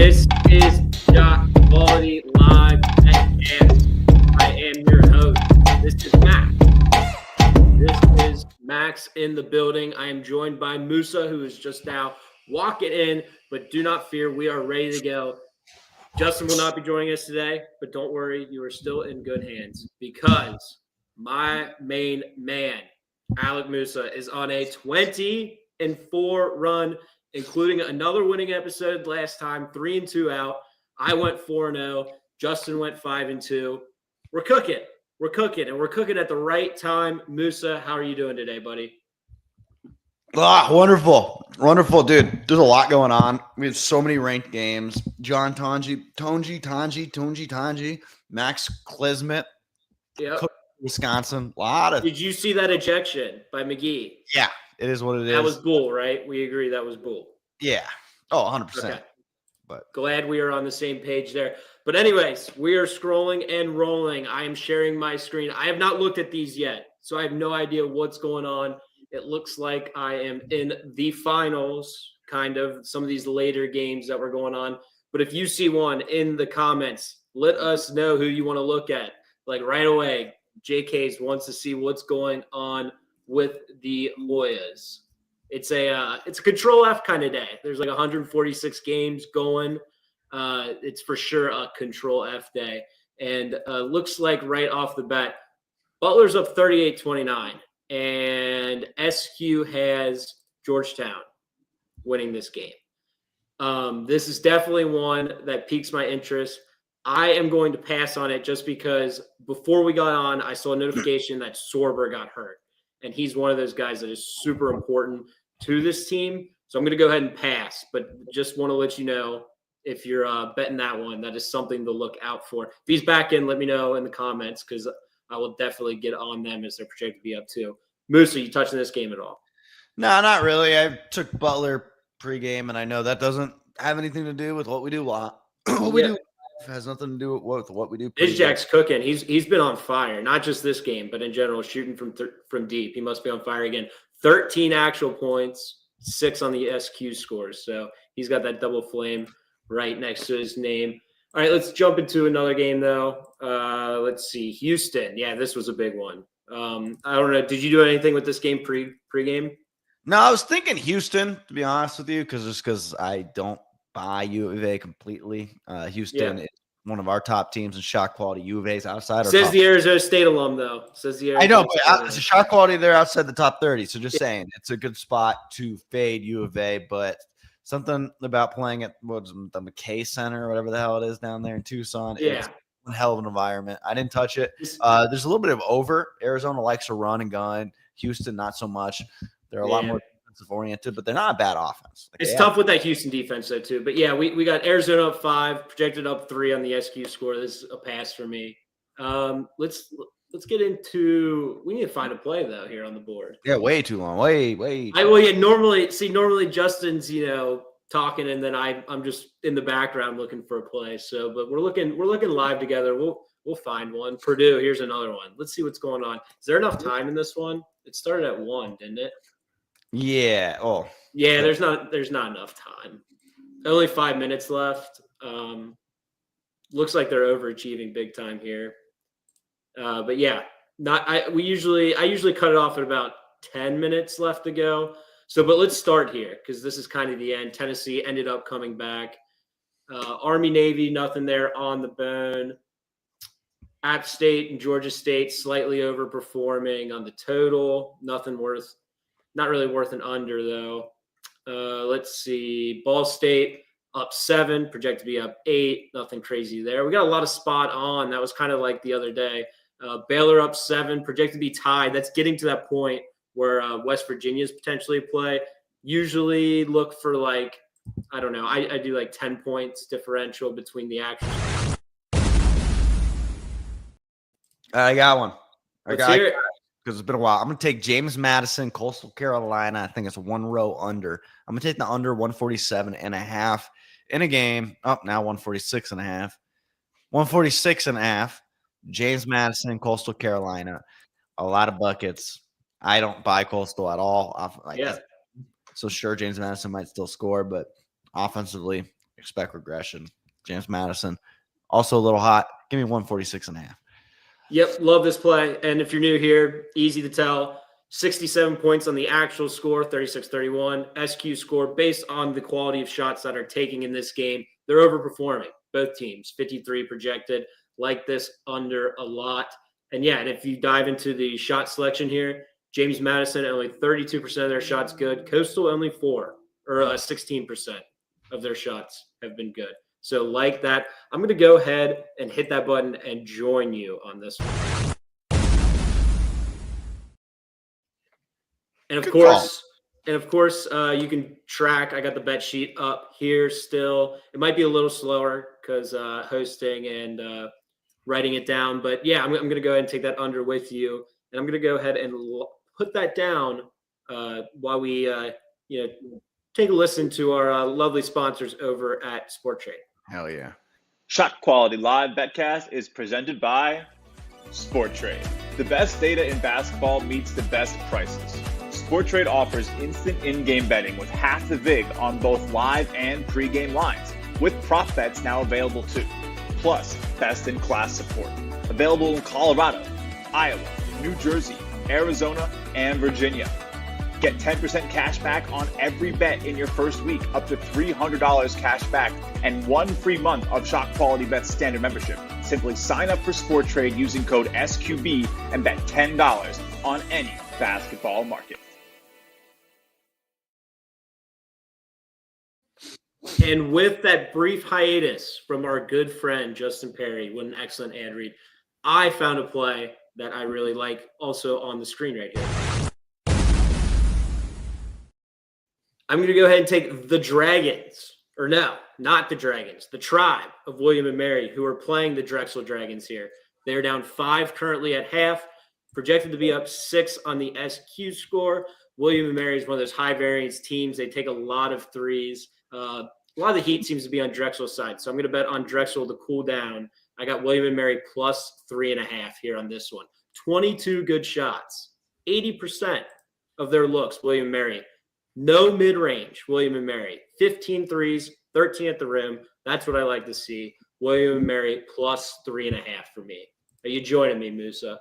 This is Shot Quality Live BetCast. I am your host. This is Max. This is Max in the building. I am joined by Musa, who is just now walking in, but do not fear, we are ready to go. Justin will not be joining us today, but don't worry, you are still in good hands because my main man, Alec Musa, is on a 20-4 run, including another winning episode last time, 3-2 out. I went 4-0. Justin went 5-2. We're cooking. We're cooking, and we're cooking at the right time. Musa, how are you doing today, buddy? Wonderful. Wonderful, dude. There's a lot going on. We have so many ranked games. John Tonji, Max Klizmet, Yep. Wisconsin. A lot of. Did you see that ejection by McGee? Yeah, it is what it is. That was bull, right? We agree that was bull. Yeah. Oh, 100%. Okay. But glad we are on the same page there. But anyways, we are scrolling and rolling. I am sharing my screen. I have not looked at these yet, so I have no idea what's going on. It looks like I am in the finals, kind of, some of these later games that were going on. But if you see one in the comments, let us know who you want to look at. Like right away, JK's wants to see what's going on with the Hoyas. It's a Control F kind of day. There's like 146 games going. It's for sure a Control F day. And looks like right off the bat, Butler's up 38-29. And SQ has Georgetown winning this game. This is definitely one that piques my interest. I am going to pass on it just because before we got on, I saw a notification that Sorber got hurt. And he's one of those guys that is super important to this team. So I'm going to go ahead and pass. But just want to let you know, if you're betting that one, that is something to look out for. If he's back in, let me know in the comments because I will definitely get on them as they're projected to be up too. Moose, are you touching this game at all? No, not really. I took Butler pregame, and I know that doesn't have anything to do with what we do. What we do has nothing to do with what we do. Jack's cooking. He's been on fire, not just this game, but in general, shooting from deep. He must be on fire again. 13 actual points, 6 on the SQ scores. So he's got that double flame right next to his name. All right, let's jump into another game, though. Let's see. Houston. Yeah, this was a big one. I don't know. Did you do anything with this game pregame? No, I was thinking Houston, to be honest with you, because I don't buy U of A completely. Houston is one of our top teams in shot quality. U of A's outside. Says the Arizona State alum, though. I know, but it's a shot quality. They're outside the top 30. So just saying, it's a good spot to fade U of A, but something about playing at the McKay Center or whatever the hell it is down there in Tucson. Yeah. It's a hell of an environment. I didn't touch it. There's a little bit of over. Arizona likes to run and gun. Houston, not so much. They're a lot more defensive oriented, but they're not a bad offense. It's tough with that Houston defense, though, too. But, yeah, we got Arizona up 5, projected up 3 on the SQ score. This is a pass for me. Let's get into – we need to find a play, though, here on the board. Yeah, way too long. Way. Normally Justin's, talking, and then I'm just in the background looking for a play. So, but we're looking live together. We'll find one. Purdue, here's another one. Let's see what's going on. Is there enough time in this one? It started at 1, didn't it? Yeah. Oh. Yeah, there's not enough time. Only 5 minutes left. Looks like they're overachieving big time here. But yeah, I usually cut it off at about 10 minutes left to go. So, but let's start here because this is kind of the end. Tennessee ended up coming back. Army, Navy, nothing there on the bone. App State and Georgia State slightly overperforming on the total. Not really worth an under, though. Let's see. Ball State up 7, projected to be up 8. Nothing crazy there. We got a lot of spot on. That was kind of like the other day. Baylor up 7, projected to be tied. That's getting to that point where West Virginia's potentially play. Usually look for I don't know. I do 10 points differential between the actions. I got one. Let's hear it. Because it's been a while. I'm going to take James Madison, Coastal Carolina. I think it's 1 row under. I'm going to take the under 147.5 in a game. Oh, now 146.5. 146.5. James Madison, Coastal Carolina. A lot of buckets. I don't buy Coastal at all. So sure, James Madison might still score, but offensively, expect regression. James Madison, also a little hot. Give me 146.5. Yep, love this play. And if you're new here, easy to tell. 67 points on the actual score, 36-31. SQ score based on the quality of shots that are taking in this game. They're overperforming, both teams. 53 projected. Like this under a lot. And yeah, and if you dive into the shot selection here, James Madison, only 32% of their shots good. Coastal, only 16% of their shots have been good. So like that, I'm going to go ahead and hit that button and join you on this one. And of course, you can track. I got the bet sheet up here still. It might be a little slower because hosting and writing it down. But yeah, I'm going to go ahead and take that under with you. And I'm going to go ahead and put that down while we take a listen to our lovely sponsors over at Sport Trade. Hell yeah. Shot Quality Live BetCast is presented by Sport Trade. The best data in basketball meets the best prices. Sport Trade offers instant in-game betting with half the vig on both live and pre-game lines, with prop bets now available too. Plus, best-in-class support. Available in Colorado, Iowa, New Jersey, Arizona, and Virginia. Get 10% cash back on every bet in your first week, up to $300 cash back, and 1 free month of Shot Quality Bet's standard membership. Simply sign up for Sport Trade using code SQB and bet $10 on any basketball market. And with that brief hiatus from our good friend Justin Perry, what an excellent ad read, I found a play that I really like also on the screen right here. I'm going to go ahead and take the Dragons, or no, not the Dragons, the Tribe of William and Mary, who are playing the Drexel Dragons here. They're down 5 currently at half, projected to be up 6 on the SQ score. William and Mary is one of those high variance teams. They take a lot of threes. A lot of the heat seems to be on Drexel's side. So I'm going to bet on Drexel to cool down. I got William and Mary plus 3.5 here on this one. 22 good shots, 80% of their looks, William and Mary. No mid-range, William and Mary. 15 threes, 13 at the rim. That's what I like to see. William and Mary plus 3.5 for me. Are you joining me, Musa?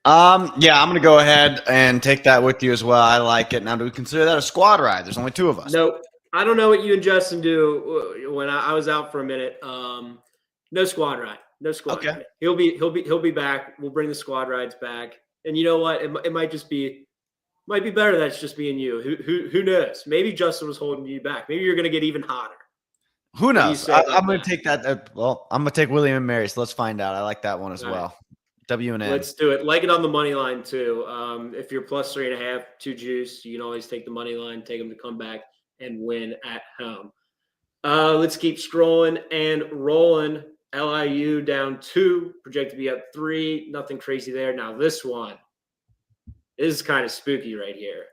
Yeah, I'm going to go ahead and take that with you as well. I like it. Now, do we consider that a squad ride? There's only 2 of us. Nope. I don't know what you and Justin do when I was out for a minute. No squad ride. No squad ride. He'll be back. We'll bring the squad rides back. And you know what? It might just be better that it's just me and you. Who knows? Maybe Justin was holding you back. Maybe you're going to get even hotter. Who knows? I'm going to take that. I'm going to take William and Mary. So let's find out. I like that one as well. Right. W and N. Let's do it. Like it on the money line too. If you're plus 3.5, 2 juice, you can always take the money line, take them to come back and win at home. Let's keep scrolling and rolling. LIU down 2, projected to be up 3. Nothing crazy there. Now this one is kind of spooky right here.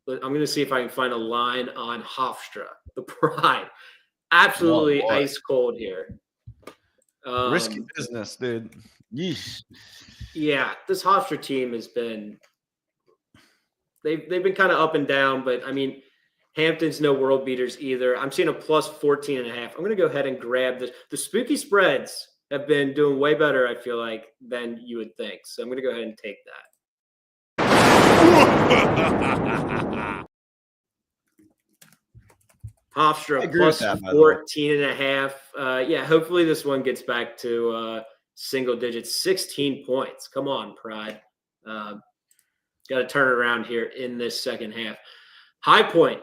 But I'm going to see if I can find a line on Hofstra, the Pride. Absolutely ice cold here. Risky business, dude. Yeesh. Yeah, this Hofstra team has been they've been kind of up and down, but I mean Hampton's no world beaters either. I'm seeing a plus 14.5. I'm going to go ahead and grab this. The spooky spreads have been doing way better, I feel like, than you would think. So I'm going to go ahead and take that. Hofstra plus 14.5. Yeah, hopefully this one gets back to single digits. 16 points. Come on, Pride. Got to turn it around here in this second half. High Point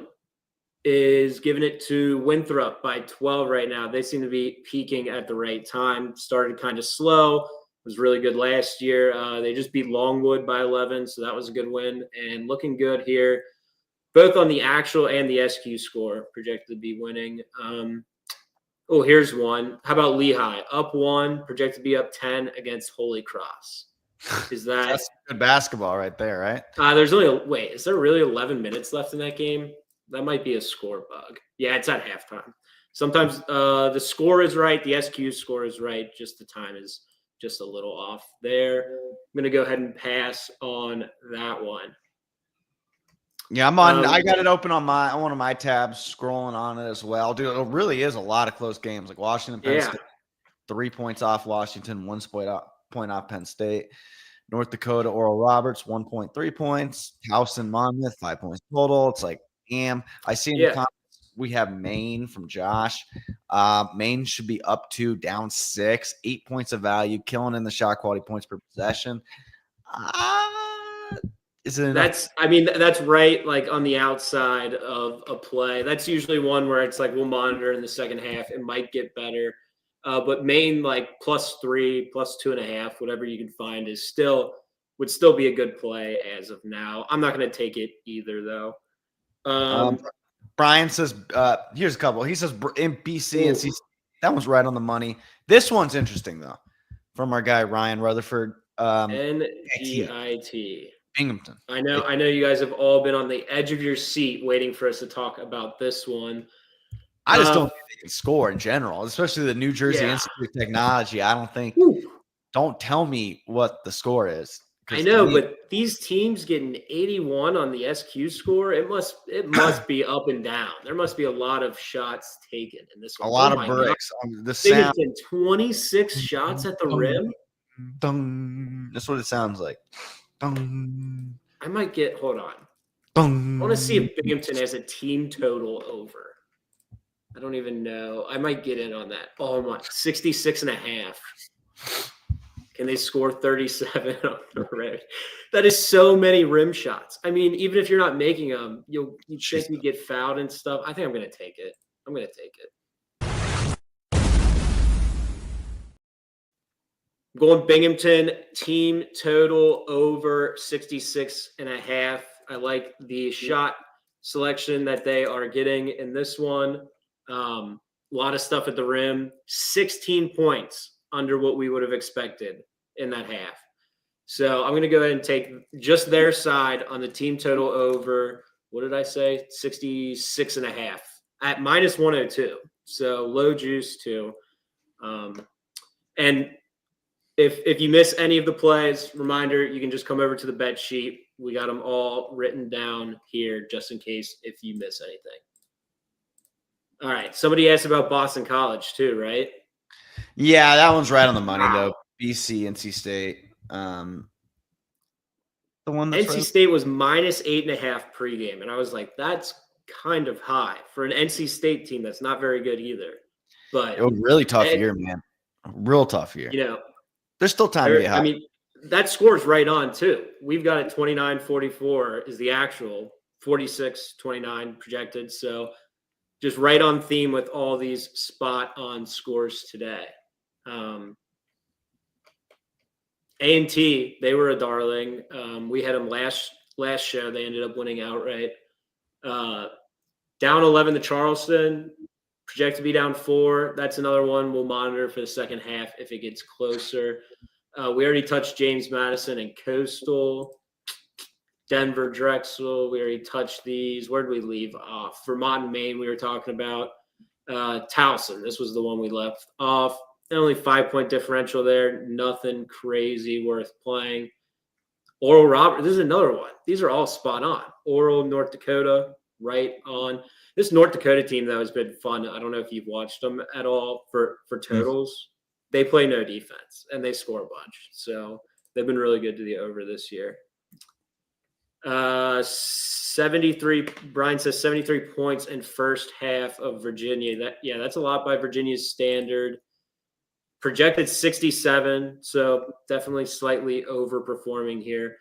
is giving it to Winthrop by 12 right now. They seem to be peaking at the right time. Started kind of slow. Was really good last year. They just beat Longwood by 11, so that was a good win. And looking good here, both on the actual and the SQ score, projected to be winning. Here's one. How about Lehigh? Up 1, projected to be up 10 against Holy Cross. Is that that's good basketball right there, right? There's only is there really 11 minutes left in that game? That might be a score bug. Yeah, it's at halftime. Sometimes the score is right, the SQ score is right, just the time is just a little off there. I'm going to go ahead and pass on that one. Yeah, I'm on. I got it open on one of my tabs, scrolling on it as well. Dude, it really is a lot of close games. Like Washington, Penn State, 3 points off Washington, 1 point off Penn State. North Dakota, Oral Roberts, 1.3 points. Towson, Monmouth, 5 points total. It's like, damn. I see in the comments we have Maine from Josh. Maine should be up 2, down 6, 8 points of value, killing in the shot quality points per possession. Is it enough? That's right, like on the outside of a play. That's usually one where it's like we'll monitor in the second half. It might get better. But Maine, like +3, +2.5, whatever you can find would still be a good play as of now. I'm not going to take it either, though. Brian says, here's a couple. He says in BC and that one's right on the money. This one's interesting, though, from our guy Ryan Rutherford. NGIT. Binghamton. I know you guys have all been on the edge of your seat waiting for us to talk about this one. I just don't think they can score in general, especially the New Jersey Institute of Technology. I don't think. Don't tell me what the score is. I know, but these teams getting 81 on the SQ score, it must be up and down. There must be a lot of shots taken in this one. A lot of breaks. The sound. 26 shots at the rim. Dun. That's what it sounds like. Dun. I might get. Hold on. Dun. I want to see if Binghamton has a team total over. I don't even know. I might get in on that. Oh my, 66.5. Can they score 37 on the rim? That is so many rim shots. I mean, even if you're not making them, you think we get fouled and stuff. I think I'm going to take it. I'm going Binghamton, team total over 66.5. I like the shot selection that they are getting in this one. A lot of stuff at the rim. 16 points under what we would have expected in that half. So I'm going to go ahead and take just their side on the team total over, what did I say? 66.5 at -102. So low juice too. And if you miss any of the plays, reminder, you can just come over to the bet sheet. We got them all written down here just in case if you miss anything. All right. Somebody asked about Boston College too, right? Yeah, that one's right on the money though. BC, NC State. The one that's NC State was -8.5 pregame, and I was like, that's kind of high for an NC State team that's not very good either. But it was a really tough year, man. Real tough year. There's still time to get high. I mean, that score's right on too. We've got it 29-44 is the actual, 46-29 projected. So just right on theme with all these spot on scores today. A&T, they were a darling. We had them last show. They ended up winning outright. Down 11 to Charleston, projected to be down 4. That's another one we'll monitor for the second half if it gets closer. We already touched James Madison and Coastal. Denver, Drexel, we already touched these. Where did we leave off? Vermont and Maine, we were talking about. Towson, this was the one we left off. Only 5-point differential there. Nothing crazy worth playing. Oral Roberts, this is another one. These are all spot on. Oral, North Dakota, right on. This North Dakota team, though, has been fun. I don't know if you've watched them at all for totals. They play no defense, and they score a bunch. So they've been really good to the over this year. 73, Brian says 73 points in first half of Virginia. That's a lot by Virginia's standard. Projected 67, so definitely slightly overperforming here.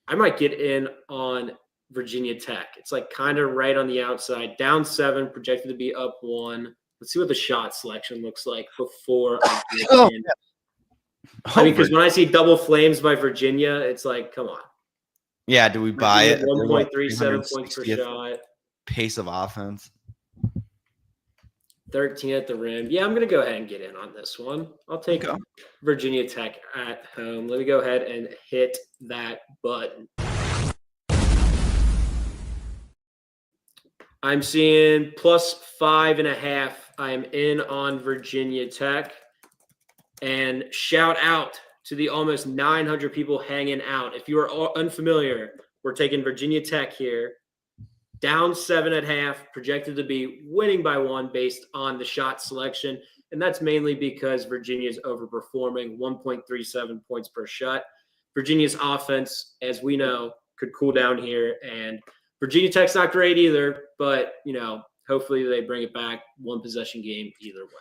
I might get in on Virginia Tech. It's like kind of right on the outside. Down 7, projected to be up 1. Let's see what the shot selection looks like before I get in. I mean, because when I see double flames by Virginia, it's like, come on. Yeah, do we buy it? 1.37 points per shot. Pace of offense. 13 at the rim. Yeah, I'm going to go ahead and get in on this one. I'll take Virginia Tech at home. Let me go ahead and hit that button. I'm seeing +5.5. I am in on Virginia Tech. And shout out to the almost 900 people hanging out. If you are unfamiliar, we're taking Virginia Tech here. down 7 at half, projected to be winning by 1 based on the shot selection. And that's mainly because Virginia is overperforming 1.37 points per shot. Virginia's offense, as we know, could cool down here. And Virginia Tech's not great either, but, hopefully they bring it back. 1 possession game either way.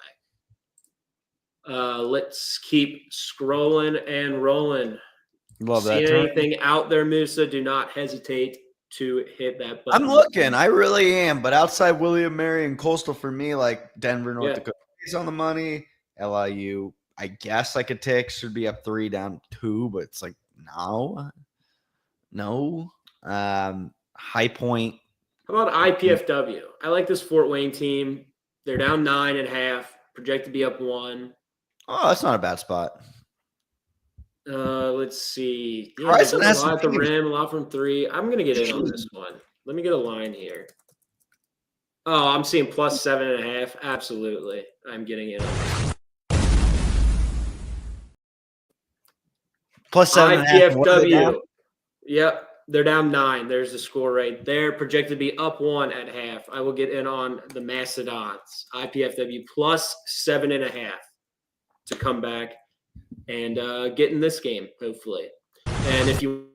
Let's keep scrolling and rolling. Love See that. anything out there, Musa? Do not hesitate to hit that button. I'm looking. I really am. But outside William Mary and Coastal for me, like Denver, North Dakota is on the money. LIU, I guess I could take. Should be up 3, down 2, but it's like no. High Point. How about IPFW? I like this Fort Wayne team. They're down 9 at half, projected to be up 1. Oh, that's not a bad spot. Let's see. Yeah, Bryson a has lot at the some rim, a lot from 3. I'm going to get in on this one. Let me get a line here. Oh, I'm seeing plus 7.5. Absolutely. I'm getting in on this. Plus 7.5. IPFW. Yep. They're down 9. There's the score right there. Projected to be up 1 at half. I will get in on the Mastodons. IPFW plus 7.5 to come back and get in this game, hopefully. And if you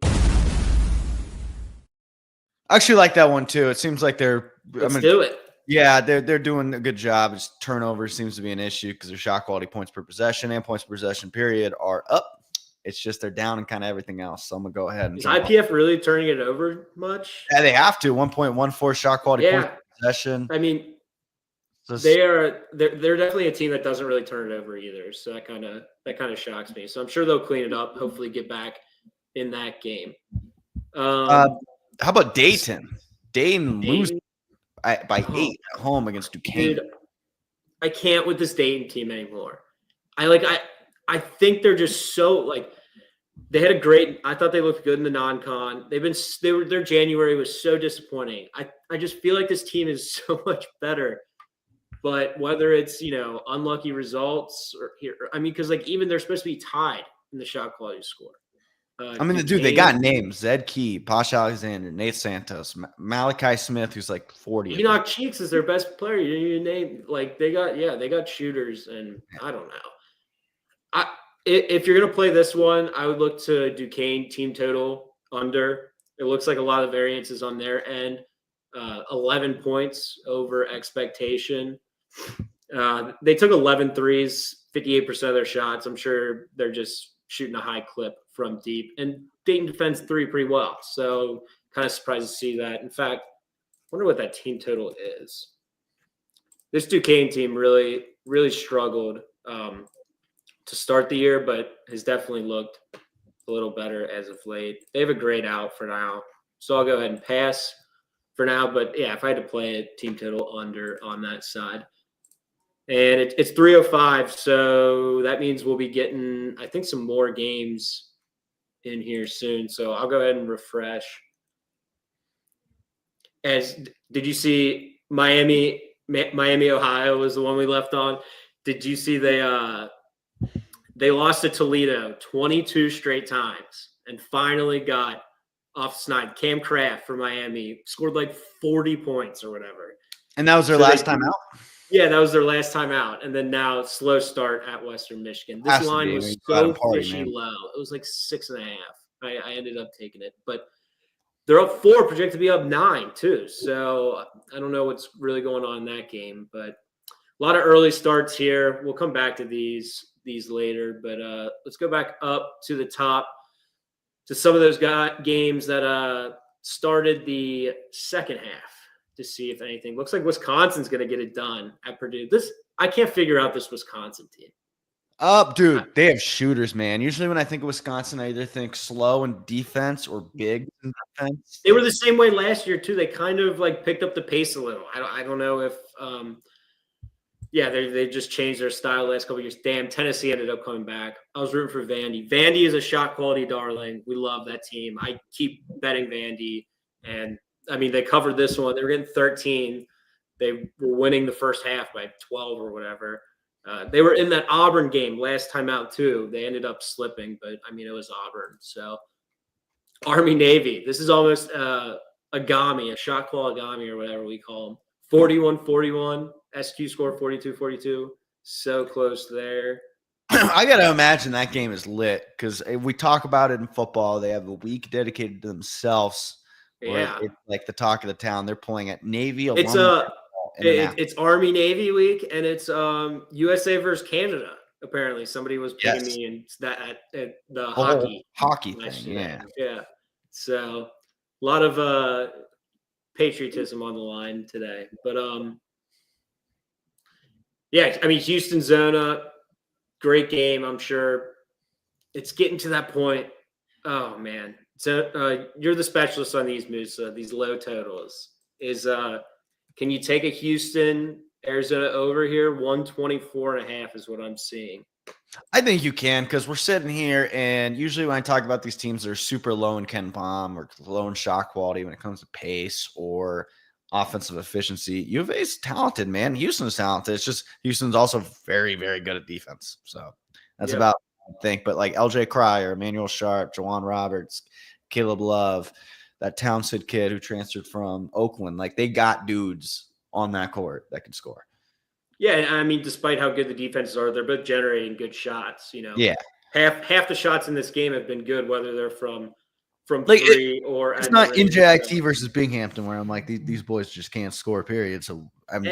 actually like that one too. It seems like they're do it. Yeah, they're doing a good job. It's turnover seems to be an issue because their shot quality, points per possession, and points per possession period are up. It's just they're down in kind of everything else. So I'm gonna go ahead and is IPF really turning it over much? Yeah, they have to. 1.14 shot quality, points per possession. I mean, they're definitely a team that doesn't really turn it over either. So that kind of shocks me. So I'm sure they'll clean it up. Hopefully, get back in that game. How about Dayton? Dayton losing by 8 at home against Duquesne. Dude, I can't with this Dayton team anymore. I think they're just so they had a great. I thought they looked good in the non-con. Their January was so disappointing. I just feel like this team is so much better. But whether it's unlucky results or here, because even they're supposed to be tied in the shot quality score. They got names: Zed Key, Posh Alexander, Nate Santos, Malachi Smith, who's like 40. Enoch Cheeks is their best player. You name they got shooters, and I don't know. If you're gonna play this one, I would look to Duquesne team total under. It looks like a lot of variances on their end. 11 points over expectation. They took 11 threes, 58% of their shots. I'm sure they're just shooting a high clip from deep. And Dayton defends 3 pretty well. So kind of surprised to see that. In fact, I wonder what that team total is. This Duquesne team really, really struggled to start the year, but has definitely looked a little better as of late. They have a grade out for now. So I'll go ahead and pass for now. But yeah, if I had to play it, team total under on that side. And it's 305. So that means we'll be getting, I think, some more games in here soon. So I'll go ahead and refresh. Did you see Miami, Ohio was the one we left on? Did you see they lost to Toledo 22 straight times and finally got off snide. Cam Kraft for Miami scored 40 points or whatever. And that was their last time out? Yeah, that was their last time out. And then now slow start at Western Michigan. This line was so fishy low. It was 6.5. I ended up taking it. But they're up 4, projected to be up 9 too. So I don't know what's really going on in that game. But a lot of early starts here. We'll come back to these later. But let's go back up to the top to some of those games that started the second half to see if anything. Looks like Wisconsin's going to get it done at Purdue. I can't figure out this Wisconsin team. Dude, they have shooters, man. Usually when I think of Wisconsin, I either think slow in defense or big in defense. They were the same way last year too. They kind of picked up the pace a little. I don't know if they just changed their style the last couple of years. Damn, Tennessee ended up coming back. I was rooting for Vandy. Vandy is a shot quality darling. We love that team. I keep betting Vandy. And, they covered this one. They were getting 13. They were winning the first half by 12 or whatever. They were in that Auburn game last time out too. They ended up slipping, but, it was Auburn. So, Army-Navy. This is almost a Agami, a shot call Agami or whatever we call him. 41-41. SQ score 42-42. So close there. I got to imagine that game is lit because if we talk about it in football, they have a week dedicated to themselves. Where Yeah. it's like the talk of the town. They're pulling at Navy It's alumni. it's Army Navy week, and it's USA versus Canada. Apparently, somebody was picking Yes. me in that at the Hockey hockey thing, today. yeah. Yeah. So a lot of patriotism on the line today, but yeah. I mean, Houston Zona, great game. I'm sure it's getting to that point. Oh man. So you're the specialist on these, Musa. These low totals can you take a Houston Arizona over here? 124.5 is what I'm seeing. I think you can because we're sitting here, and usually when I talk about these teams, they're super low in Ken Palm or low in shot quality when it comes to pace or offensive efficiency. U of A's talented, man. Houston's talented. It's just Houston's also very, very good at defense. So that's about what I think. But like LJ Cryer, Emmanuel Sharp, Jawan Roberts, Caleb Love, that Townsend kid who transferred from Oakland, like they got dudes on that court that can score. Yeah, I mean, despite how good the defenses are, they're both generating good shots. Yeah, half the shots in this game have been good, whether they're from like three or it's not NJIT versus Binghamton where I'm like these boys just can't score. Period. So I'm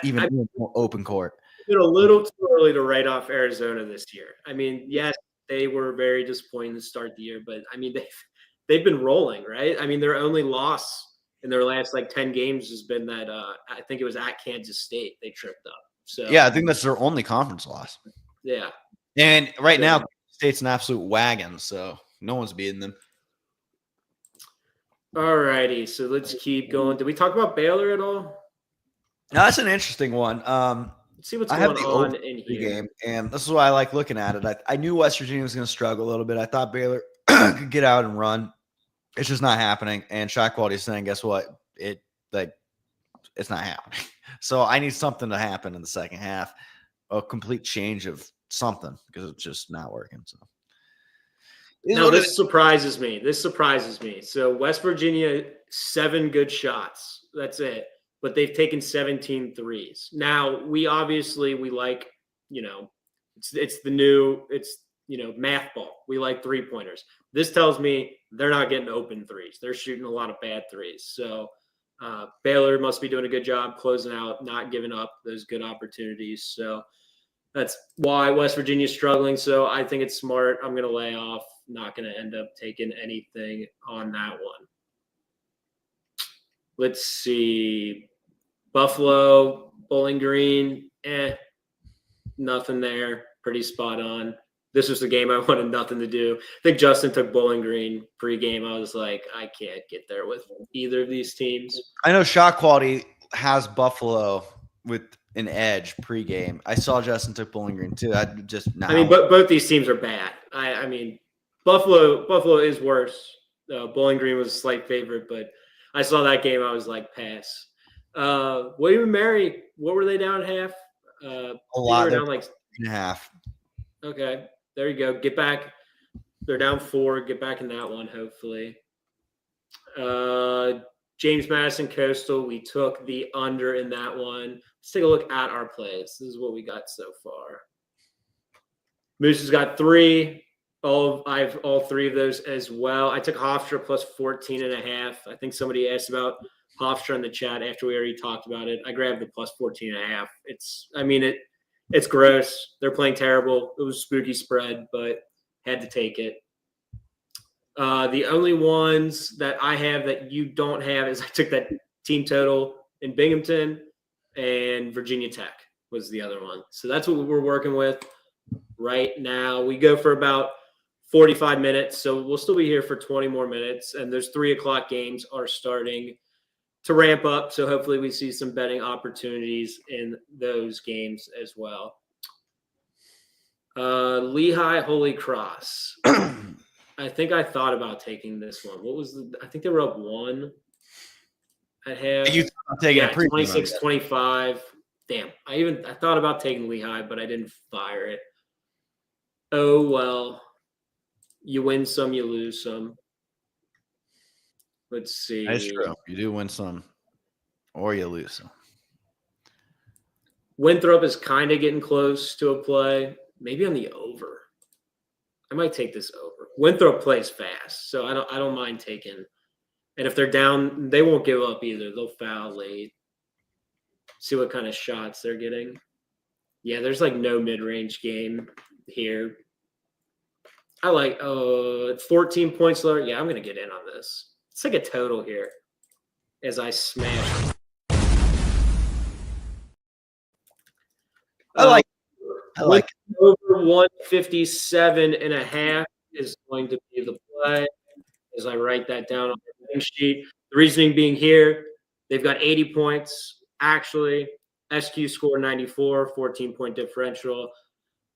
even more open court. It's been a little too early to write off Arizona this year. I mean, yes, they were very disappointing to start the year, but I mean they've been rolling, right? I mean, their only loss in their last 10 games has been that I think it was at Kansas State they tripped up. So yeah, I think that's their only conference loss. Yeah. And right now State's an absolute wagon, so no one's beating them. All righty, so let's keep going. Did we talk about Baylor at all? Now, that's an interesting one. Let's see what's going on in here. Game, and this is why I like looking at it. I knew West Virginia was going to struggle a little bit. I thought Baylor could get out and run. It's just not happening. And shot quality is saying, guess what? It's not happening. So I need something to happen in the second half, a complete change of something because it's just not working. So no, this surprises me. So West Virginia, 7 good shots. That's it. But they've taken 17 threes. Now, we like, it's the new, math ball. We like 3-pointers. This tells me they're not getting open threes. They're shooting a lot of bad threes. So Baylor must be doing a good job closing out, not giving up those good opportunities. So that's why West Virginia's struggling. So I think it's smart. I'm going to lay off. Not going to end up taking anything on that one. Let's see. Buffalo, Bowling Green, nothing there. Pretty spot on. This was the game I wanted nothing to do. I think Justin took Bowling Green pregame. I was like, I can't get there with either of these teams. I know shot quality has Buffalo with an edge pregame. I saw Justin took Bowling Green too. I mean, both these teams are bad. I mean, Buffalo is worse. Bowling Green was a slight favorite, but I saw that game. I was like, pass. William and Mary, what were they down half? A lot. They're down half. Okay, there you go. Get back. They're down 4. Get back in that one, hopefully. James Madison Coastal, we took the under in that one. Let's take a look at our plays. This is what we got so far. Moose has got 3. I have all 3 of those as well. I took Hofstra plus 14.5. I think somebody asked about Hofstra in the chat after we already talked about it. I grabbed the plus 14.5. It's gross. They're playing terrible. It was a spooky spread, but had to take it. The only ones that I have that you don't have is I took that team total in Binghamton, and Virginia Tech was the other one. So that's what we're working with right now. We go for about 45 minutes, so we'll still be here for 20 more minutes, and those 3 o'clock games are starting to ramp up, so hopefully we see some betting opportunities in those games as well. Lehigh Holy Cross. I think I thought about taking this one. I think they were up 1 at half. You taking 26-25. Damn. I thought about taking Lehigh, but I didn't fire it. Oh well. You win some, you lose some. Let's see. That's true. You do win some, or you lose some. Winthrop is kind of getting close to a play. Maybe on the over. I might take this over. Winthrop plays fast, so I don't mind taking. And if they're down, they won't give up either. They'll foul late. See what kind of shots they're getting. Yeah, there's like no mid-range game here. I like 14 points lower. Yeah, I'm gonna get in on this. It's like a total here as I smash. I like it. Over 157.5 is going to be the play as I write that down on the betting sheet. The reasoning being here, they've got 80 points. Actually, SQ score 94, 14-point differential.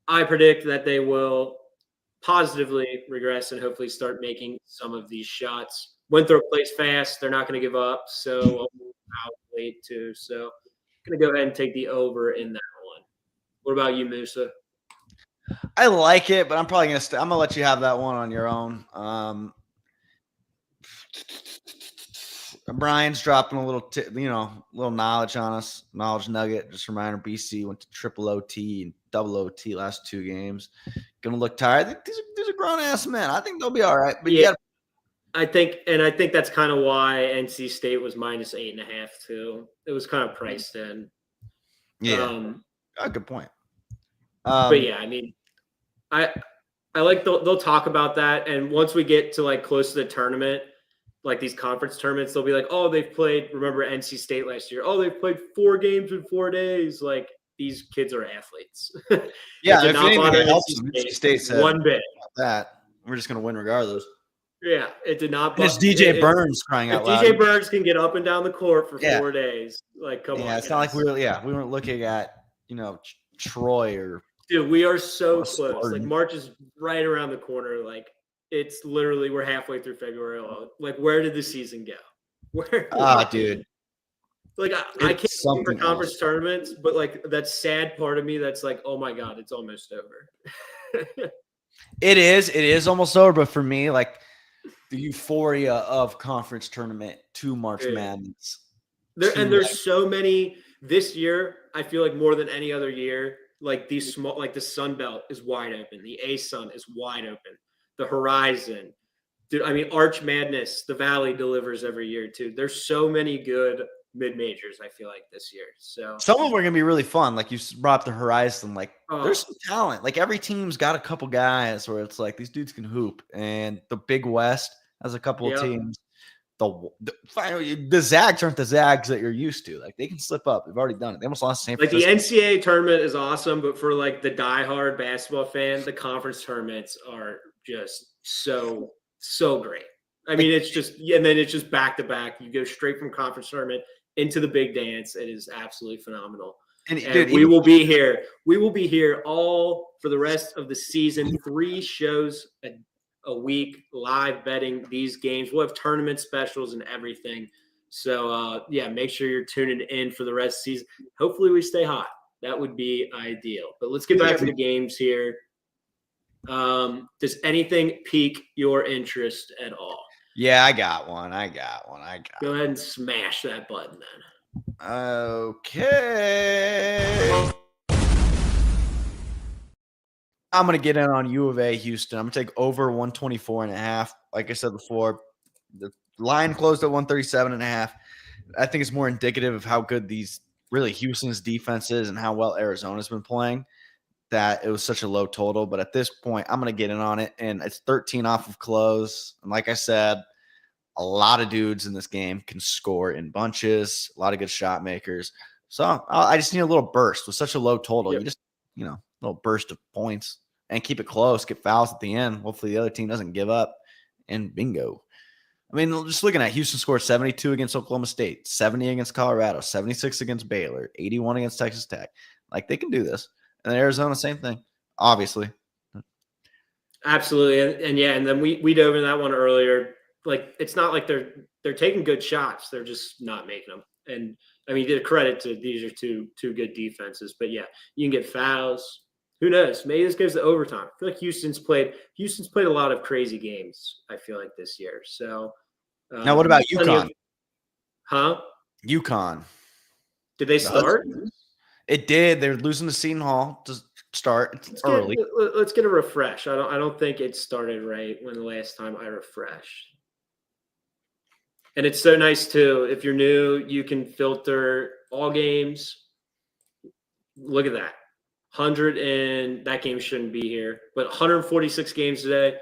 I predict that they will positively regress and hopefully start making some of these shots. Winthrop plays fast. They're not going to give up, so I'll move out late too. So I'm going to go ahead and take the over in that one. What about you, Musa? I like it, but I'm probably gonna. I'm gonna let you have that one on your own. Brian's dropping a little, little knowledge on us. Knowledge nugget. Just a reminder: BC went to triple OT and double OT last 2 games. Gonna look tired. I think these are grown ass men. I think they'll be all right. But yeah, I think that's kind of why NC State was minus 8.5 too. It was kind of priced in. Yeah, good point. But yeah, I mean, I like they'll talk about that, and once we get to like close to the tournament, like these conference tournaments, they'll be like, oh, they've played. Remember NC State last year? Oh, they've played 4 games in 4 days. Like these kids are athletes. Yeah, if anything, it helps. NC State said one bit that we're just gonna win regardless. Yeah, it did not. It's DJ Burns crying out loud. DJ Burns can get up and down the court for 4 days. Like, come on. Yeah, it's not like we weren't looking at Troy or. Dude, we are so close. Like March is right around the corner. Like it's literally we're halfway through February. Like where did the season go? Where? Dude. Like I can't wait for conference tournaments, but like that sad part of me that's like, oh my god, it's almost over. It is almost over, but for me, like the euphoria of conference tournament to March Madness. There's so many this year. I feel like more than any other year. Like these small, like the Sun Belt is wide open. The A-Sun is wide open. The Horizon, dude. I mean, Arch Madness, the Valley delivers every year too. There's so many good mid majors. I feel like this year. So some of them are gonna be really fun. Like you brought up the Horizon. Like there's some talent. Like every team's got a couple guys where it's like these dudes can hoop. And the Big West has a couple of teams. The Zags aren't the Zags that you're used to. Like they can slip up. They've already done it. They almost lost the same. Like the NCAA tournament is awesome, but for like the diehard basketball fan, the conference tournaments are just so great. I mean, it's just and then it's just back to back. You go straight from conference tournament into the big dance. It is absolutely phenomenal. And dude, we will be here. We will be here all for the rest of the season. 3 shows a week, live betting these games. We'll have tournament specials and everything. So, make sure you're tuning in for the rest of the season. Hopefully we stay hot. That would be ideal. But let's get back to the games here. Does anything pique your interest at all? Yeah, I got one. Go ahead and smash that button then. Okay. I'm going to get in on U of A Houston. I'm going to take over 124.5. Like I said before, the line closed at 137.5. I think it's more indicative of how good Houston's defense is and how well Arizona's been playing that it was such a low total. But at this point, I'm going to get in on it. And it's 13 off of close. And like I said, a lot of dudes in this game can score in bunches, a lot of good shot makers. So I just need a little burst with such a low total. Yep. You just, a little burst of points and keep it close, get fouls at the end. Hopefully the other team doesn't give up and bingo. I mean, just looking at Houston scored 72 against Oklahoma State, 70 against Colorado, 76 against Baylor, 81 against Texas Tech. Like they can do this. And Arizona, same thing, obviously. Absolutely. And then we dove into that one earlier. Like it's not like they're taking good shots. They're just not making them. And I mean, did credit to these are two good defenses, but yeah, you can get fouls. Who knows? Maybe this goes to overtime. I feel like Houston's played a lot of crazy games. I feel like this year. So Now, what about plenty UConn? UConn? UConn. Did they start? It did. They're losing to Seton Hall to start. It's early. Let's get a refresh. I don't think it started right when the last time I refreshed. And it's so nice too. If you're new, you can filter all games. Look at that. 100 and that game shouldn't be here, but 146 games today.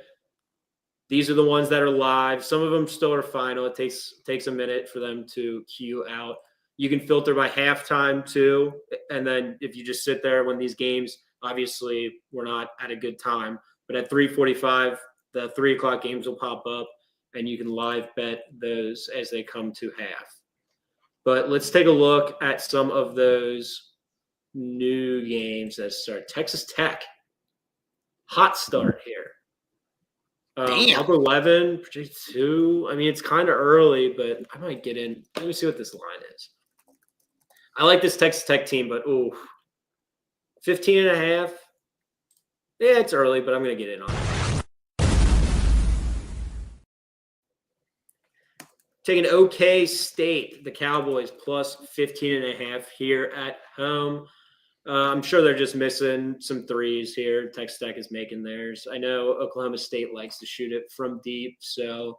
These are the ones that are live. Some of them still are final. It takes a minute for them to queue out. You can filter by halftime too. And then if you just sit there when these games, obviously we're not at a good time, but at 3:45, the 3 o'clock games will pop up and you can live bet those as they come to half. But let's take a look at some of those new games that start. Texas Tech, hot start here. Up 11, 2. I mean, it's kind of early, but I might get in. Let me see what this line is. I like this Texas Tech team, but 15.5. Yeah, it's early, but I'm going to get in on it. Taking OK State, the Cowboys, plus 15.5 here at home. I'm sure they're just missing some threes here. Texas Tech is making theirs. I know Oklahoma State likes to shoot it from deep, so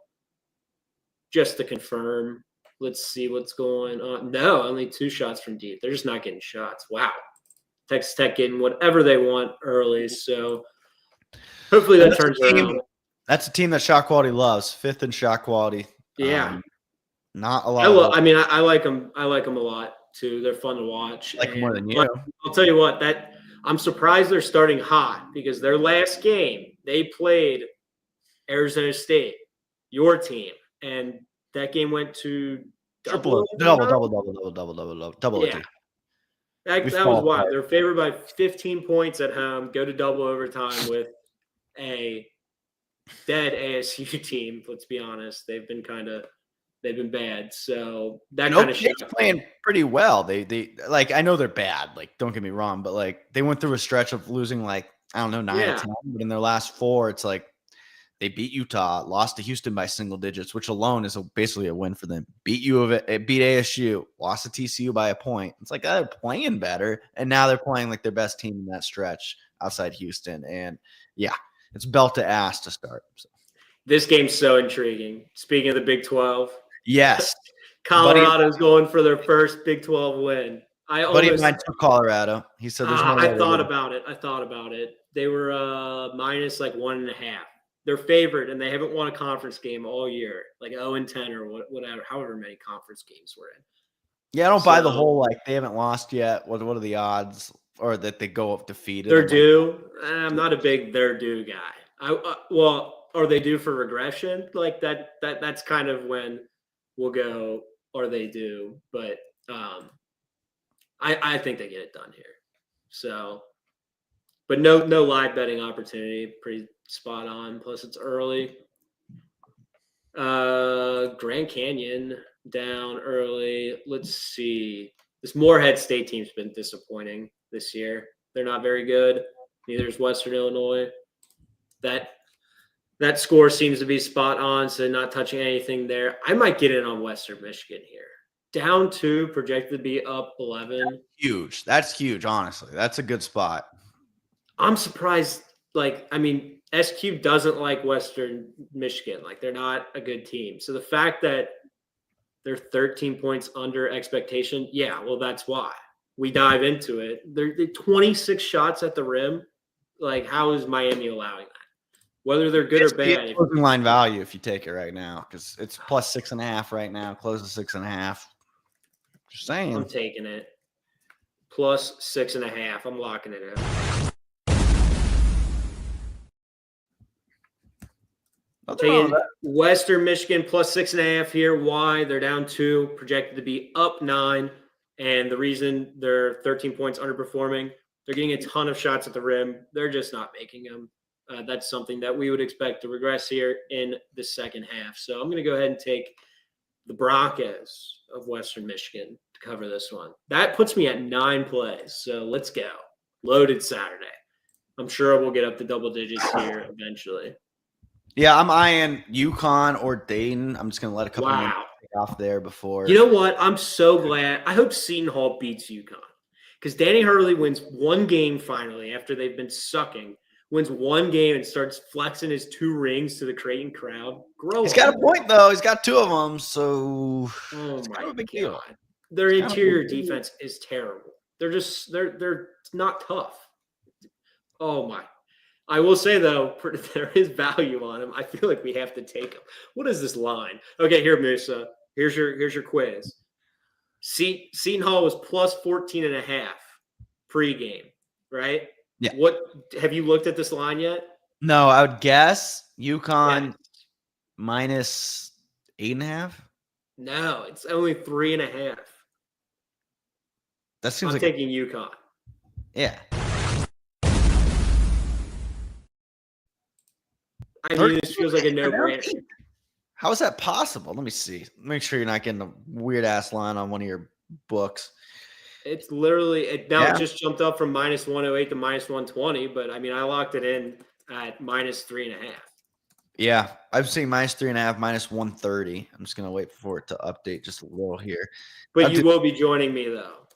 just to confirm, let's see what's going on. No, only 2 shots from deep. They're just not getting shots. Wow. Texas Tech getting whatever they want early, so hopefully that turns around. That's a team that shot quality loves. 5th in shot quality. Yeah. Not a lot. I like them. I like them a lot too. They're fun to watch. I like more than you. I'll tell you what, that I'm surprised they're starting hot because their last game they played Arizona State, your team, and that game went to double. Yeah, that was wild. They're favored by 15 points at home. Go to double overtime with a dead ASU team. Let's be honest, they've been bad. So that kind of shit playing pretty well. They like, I know they're bad. Like, don't get me wrong, but like they went through a stretch of losing 9 or 10. But in their last 4, it's like they beat Utah, lost to Houston by single digits, which alone is basically a win for them. Beat ASU, lost to TCU by a point. It's like they're playing better, and now they're playing like their best team in that stretch outside Houston. And yeah, it's belt to ass to start. So. This game's so intriguing. Speaking of the Big 12. Yes. Colorado's going for their first Big 12 win. Buddy of mine took Colorado. He said there's no way. I thought about it. They were minus 1.5. They're favored, and they haven't won a conference game all year, 0-10 or whatever, however many conference games we're in. Yeah, I don't buy the whole they haven't lost yet. What are the odds, or that they go up defeated? They're due. I'm not a big they're due guy. Are they due for regression? That's kind of when we'll go, are they due? But I think they get it done here. So, but no live betting opportunity. Pretty spot on. Plus it's early. Grand Canyon down early. Let's see. This Morehead State team's been disappointing this year. They're not very good. Neither is Western Illinois. That score seems to be spot on, so not touching anything there. I might get in on Western Michigan here. Down 2, projected to be up 11. Huge. That's huge, honestly. That's a good spot. I'm surprised. SQ doesn't like Western Michigan. They're not a good team. So the fact that they're 13 points under expectation, that's why. We dive into it. They're 26 shots at the rim. How is Miami allowing that? Whether they're good or bad. Closing line value if you take it right now, because it's plus 6.5 right now, close to 6.5. Just saying. I'm taking it. Plus 6.5. I'm locking it in. Taking Western Michigan plus 6.5 here. Why? They're down 2, projected to be up 9. And the reason they're 13 points underperforming, they're getting a ton of shots at the rim. They're just not making them. That's something that we would expect to regress here in the second half. So I'm going to go ahead and take the Broncos of Western Michigan to cover this one. That puts me at 9 plays. So let's go. Loaded Saturday. I'm sure we'll get up to double digits here eventually. Yeah, I'm eyeing UConn or Dayton. I'm just gonna let a couple minutes Wow. take off there before. You know what? I'm so glad. I hope Seton Hall beats UConn because Danny Hurley wins one game finally after they've been sucking. Wins one game and starts flexing his 2 rings to the Creighton crowd. Grow He's up. got a point though. He's got 2 of them, so Oh it's kind my of a big god. deal. Their It's kind of a interior big deal. defense is terrible. They're not tough. Oh my. I will say though, there is value on him. I feel like we have to take him. What is this line? Okay, here, Musa. Here's your quiz. Seton Hall was plus 14.5 pregame, right? Yeah. What have you looked at this line yet? No, I would guess UConn Yes. minus 8.5. No, it's only 3.5. That seems I'm like taking UConn. yeah. I mean, this feels like a no-brainer. How is that possible? Let me see. Make sure you're not getting a weird ass line on one of your books. It's literally it Yeah. just jumped up from minus 108 to minus 120, but I mean, I locked it in at minus 3.5. Yeah, I'm seeing minus 3.5, minus 130. I'm just gonna wait for it to update just a little here. But you will be joining me though.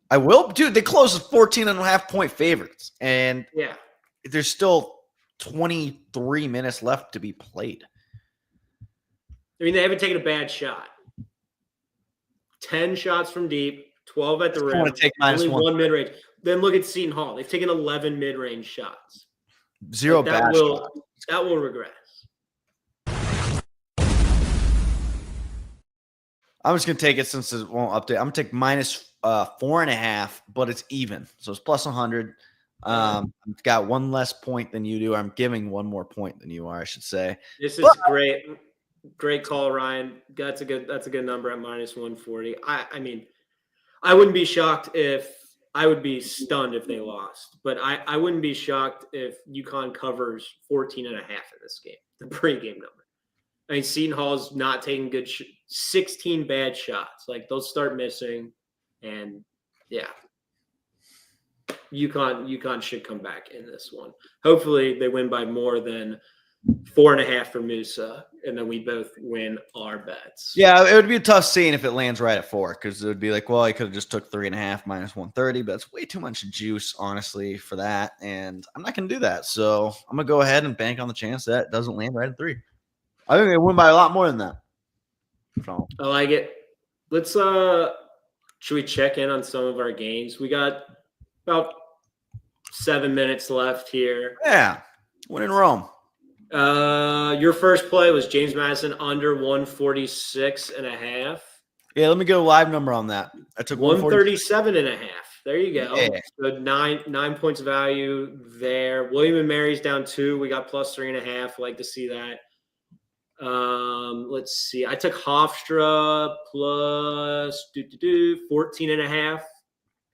I will, dude. They closed as 14.5 point favorites, and Yeah. there's still 23 minutes left to be played. I mean, they haven't taken a bad shot. 10 shots from deep, 12 at the I rim. want to take minus only 1. one mid-range. Then look at Seton Hall. They've taken 11 mid-range shots. 0 Like, bad shots. that will regress. I'm just gonna take it since it won't update. I'm gonna take minus 4.5, but it's even, so it's plus 100. I've got one less point than you do. I'm giving one more point than you are, I should say. This is great. Great call, Ryan. That's a good number at minus 140. I mean, I wouldn't be shocked if I would be stunned if they lost, but I wouldn't be shocked if UConn covers 14.5 in this game, the pregame number. I mean, Seton Hall's not taking good 16 bad shots. Like, they'll start missing, and yeah. UConn should come back in this one. Hopefully they win by more than 4.5 for Musa, and then we both win our bets. Yeah, it would be a tough scene if it lands right at 4, because it would be like, well, I could have just took 3.5 minus 130, but it's way too much juice, honestly, for that, and I'm not going to do that. So I'm going to go ahead and bank on the chance that it doesn't land right at 3. I think they win by a lot more than that. So. I like it. Let's should we check in on some of our games? We got about 7 minutes left here. Yeah, win in Rome. Your first play was James Madison under 146.5. Yeah, let me get a live number on that. I took 137.5. There you go. Yeah. So 9 points value there. William and Mary's down 2. We got plus 3.5. Like to see that. Let's see. I took Hofstra plus 14.5.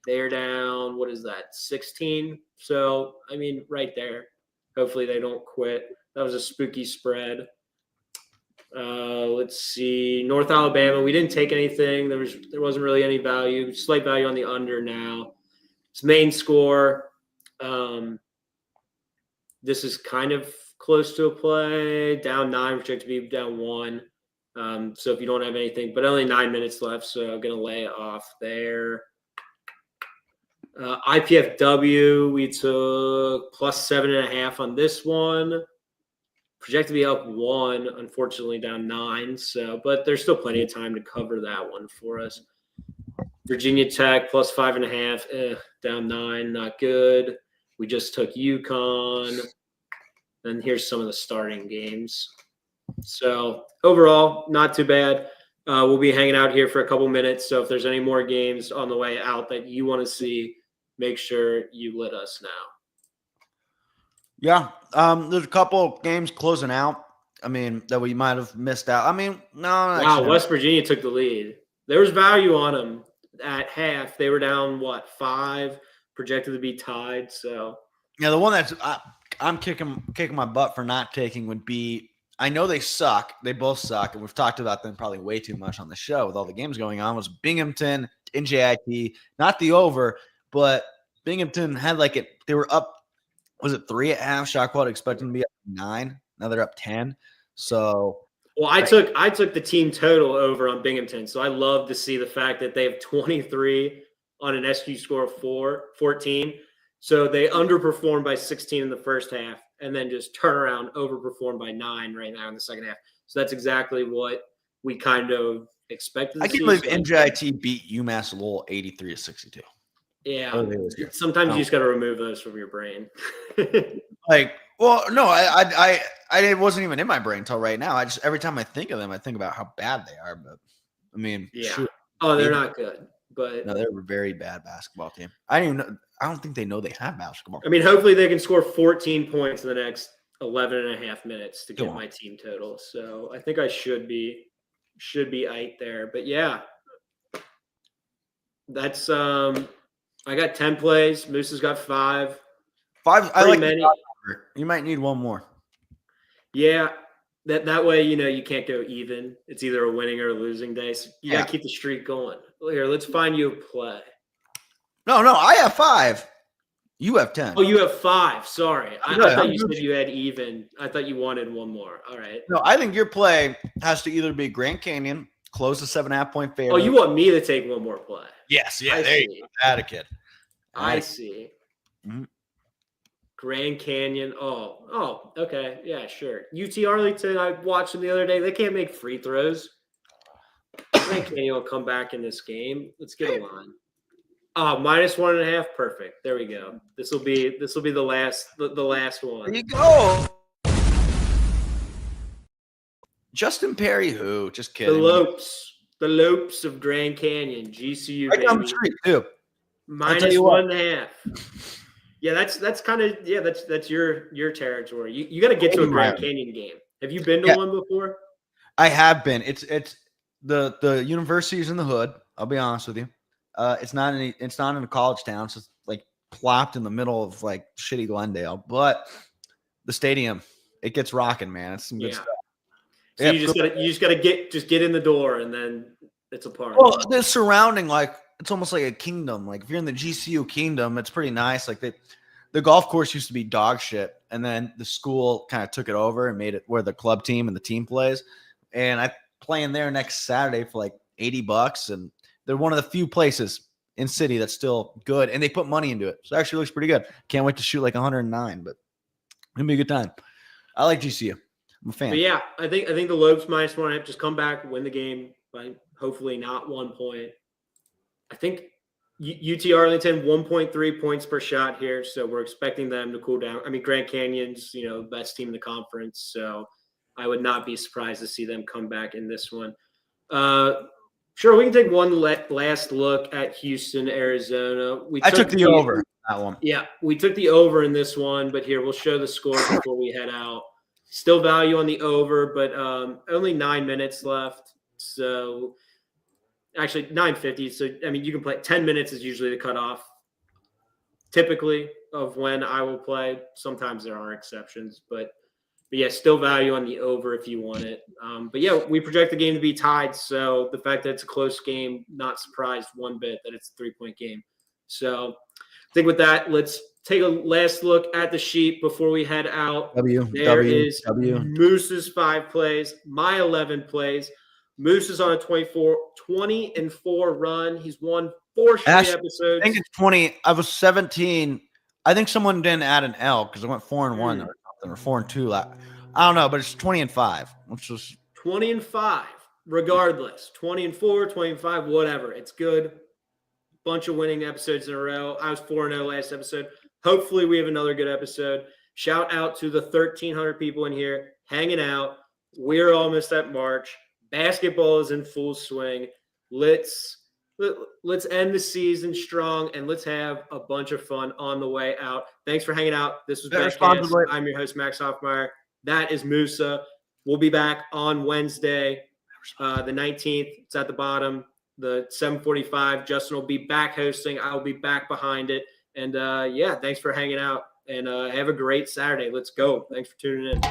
They're down. What is that? 16. So I mean, right there. Hopefully they don't quit. That was a spooky spread. Let's see. North Alabama. We didn't take anything. There wasn't really any value. Slight value on the under now. It's main score. This is kind of close to a play. Down 9, projected to be down 1. So if you don't have anything, but only 9 minutes left, so I'm gonna lay it off there. IPFW, we took plus 7.5 on this one. Projected to be up 1, unfortunately down 9. So, but there's still plenty of time to cover that one for us. Virginia Tech plus 5.5, down 9, not good. We just took UConn. And here's some of the starting games. So overall, not too bad. We'll be hanging out here for a couple minutes. So if there's any more games on the way out that you want to see, make sure you let us know. Yeah, there's a couple games closing out. I mean, that we might have missed out. I mean, no. Wow, West Virginia took the lead. There was value on them at half. They were down, 5, projected to be tied. So yeah, the one that's I'm kicking my butt for not taking would be, I know they suck. They both suck, and we've talked about them probably way too much on the show with all the games going on, was Binghamton, NJIT, not the over, but Binghamton had they were up, was it 3 at half? Shot quality expecting to be up 9. Now they're up 10. So Well, I took the team total over on Binghamton. So I love to see the fact that they have 23 on an SQ score of 14. So they underperformed by 16 in the first half and then just turn around, overperform by 9 right now in the second half. So that's exactly what we kind of expected to I see. can't believe NJIT beat UMass Lowell 83-62. Yeah. Oh, they was good. Sometimes you just got to remove those from your brain. Well, no, I it wasn't even in my brain until right now. I just every time I think of them, I think about how bad they are. But I mean, Yeah. shoot. Oh, they're not good. But No, they're a very bad basketball team. I don't think they know they have basketball. I mean, hopefully they can score 14 points in the next 11 and a half minutes to Go get on. my team total. So I think I should be eight there. But yeah, that's I got 10 plays. Moose has got 5. 5. I Pretty like many. the number. You might need one more. Yeah. That way, you can't go even. It's either a winning or a losing day. So you got Yeah. to keep the streak going. Here, let's find you a play. No, I have 5. You have 10. Oh, you have 5. Sorry. I Yeah, thought I'm you good. said you had even. I thought you wanted one more. All right. No, I think your play has to either be Grand Canyon, close the 7.5-point favorite. Oh, you want me to take one more play? Yes, yeah, I there you see. go. Atta kid. I see. Mhm. Grand Canyon. Oh, okay. Yeah, sure. UT Arlington, I watched them the other day. They can't make free throws. Grand Canyon will come back in this game. Let's get a line. -1.5. Perfect. There we go. This will be the last one. There you go. Justin Perry, who? Just The kidding. Lopes of Grand Canyon, GCU, Right down the baby. street, too. tell you what. -1.5. Yeah, that's kind of that's your territory. You got to get to a Grand Canyon game. Have you been to one before? I have been. It's the university's in the hood. I'll be honest with you. It's not in a college town. So it's like plopped in the middle of like shitty Glendale. But the stadium, it gets rocking, man. It's some good stuff. So you just gotta get in the door and then it's a party. Well, the surrounding, like it's almost like a kingdom. Like if you're in the GCU kingdom, it's pretty nice. Like the golf course used to be dog shit, and then the school kind of took it over and made it where the club team and the team plays. And I playing there next Saturday for like $80, and they're one of the few places in city that's still good, and they put money into it, so it actually looks pretty good. Can't wait to shoot like 109, but it's gonna be a good time. I like GCU. I'm a fan. But yeah, I think the Lopes -1.5 just come back, win the game by hopefully not 1 point. I think UT Arlington 1.3 points per shot here, so we're expecting them to cool down. I mean, Grand Canyon's best team in the conference, so I would not be surprised to see them come back in this one. Sure, we can take one last look at Houston, Arizona. I took the over that one. Yeah, we took the over in this one, but here we'll show the score before we head out. Still value on the over, but only 9 minutes left. So actually 9:50. So, I mean, you can play 10 minutes is usually the cutoff typically of when I will play. Sometimes there are exceptions, but yeah, still value on the over if you want it. But yeah, we project the game to be tied. So the fact that it's a close game, not surprised one bit that it's a 3-point game. So I think with that, let's take a last look at the sheet before we head out. There is Moose's 5 plays, my 11 plays. Moose is on a 20-4 run. He's won 4 straight episodes. I think it's 20. I was 17. I think someone didn't add an L because I went 4-1 or something, or 4-2. I don't know, but it's 20-5, which was 20-5. Regardless, 20-4, 20-5, whatever. It's good. Bunch of winning episodes in a row. I was 4-0 last episode. Hopefully, we have another good episode. Shout out to the 1,300 people in here hanging out. We're almost at March. Basketball is in full swing. Let's end the season strong, and let's have a bunch of fun on the way out. Thanks for hanging out. This was BetCast. I'm your host, Max Hoffmeyer. That is Musa. We'll be back on Wednesday, the 19th. It's at the bottom, the 7:45. Justin will be back hosting. I'll be back behind it. And, yeah, thanks for hanging out. And have a great Saturday. Let's go. Thanks for tuning in.